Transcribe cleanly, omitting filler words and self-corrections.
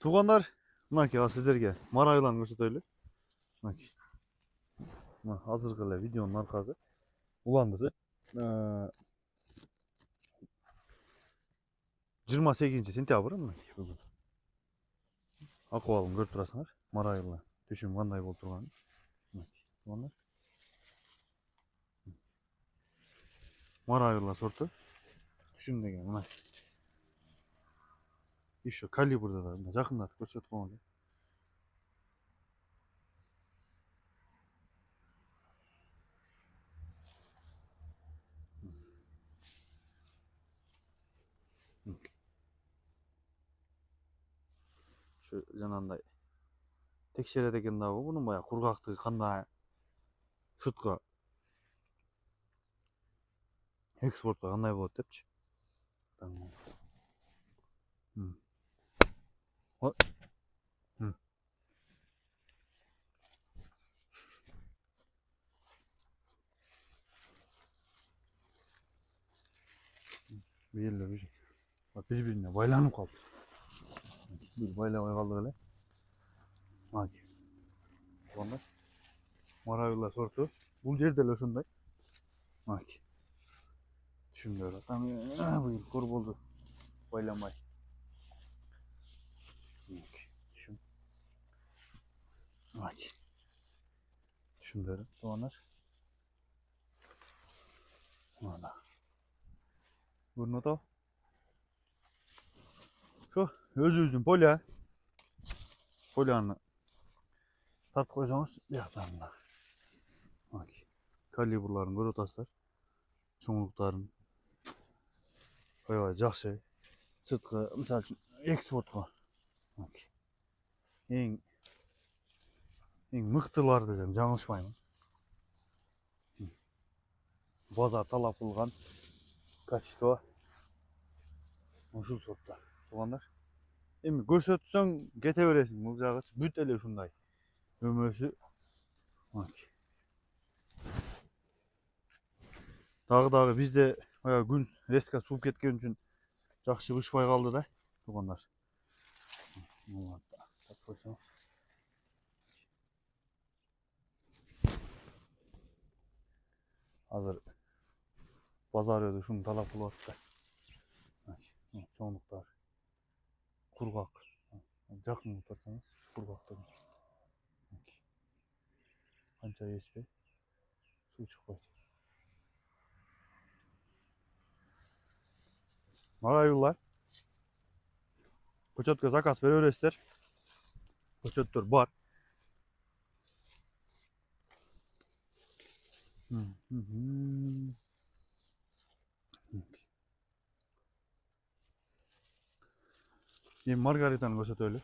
Туғандар, мынакей сіздерге марайларын көрсөтөлү. Мынакей. Мына азыркы эле видеонун аркасы. Уландысы 28 сентябрь мынакей бүгүн. Акыбалын көрүп турасыңар. Марайлы түшүм кандай болуп турганын. Мынакей. Туғандар. Марайлар сорту. Түшүм деген мына. Еще калибрда да жакындатып көрсөтүп койгон. Şu жанагындай текшерет экен дагы бунун баягы кургактыгы кандай сыртка экспортко кандай болот депчи. Беле уже бири-бирине байланып калды. Бир байлабай калдык эле. Мынакей. Тугандар. Марабелла сорту. Бул жерде эле ошондой. Мынакей. Түшүмдөр. Быйыл кор болду. Байламай. Мынакей. Түшүм. Мынакей. Түшүмдөр. Тугандар. Мына. Көрүнүп атабы? Şu özümüzün polya. Polyanı tart koysanız yaklarında. Bak. Kalibrların görüp atasızlar. Çoğunlukların. Koyva жақсы. Sırtkı misal için eksportқа. Bak. En mıhtılar dedim. Жаңылышпаймын. Базар талап кылган качество ушул сортта. Тугандар. Эми көрсөтсөң кете бересиң. Бул жагы бүт эле ушундай. Өмөсү. Дагы бизде күн резко сууп кеткен үчүн жакшы бышпай калды да, тугандар. Азыр базар өдү ушуну талап кылып атты. Чоңдуктар. Кургак. Жакын турсаңыз, кургактыгы. Канча эспе? Суу чыкпайт. Марайылар. Почетке заказ бере бересиздер. Почеттөр бар. Эми маргаританы көрсөтөлү.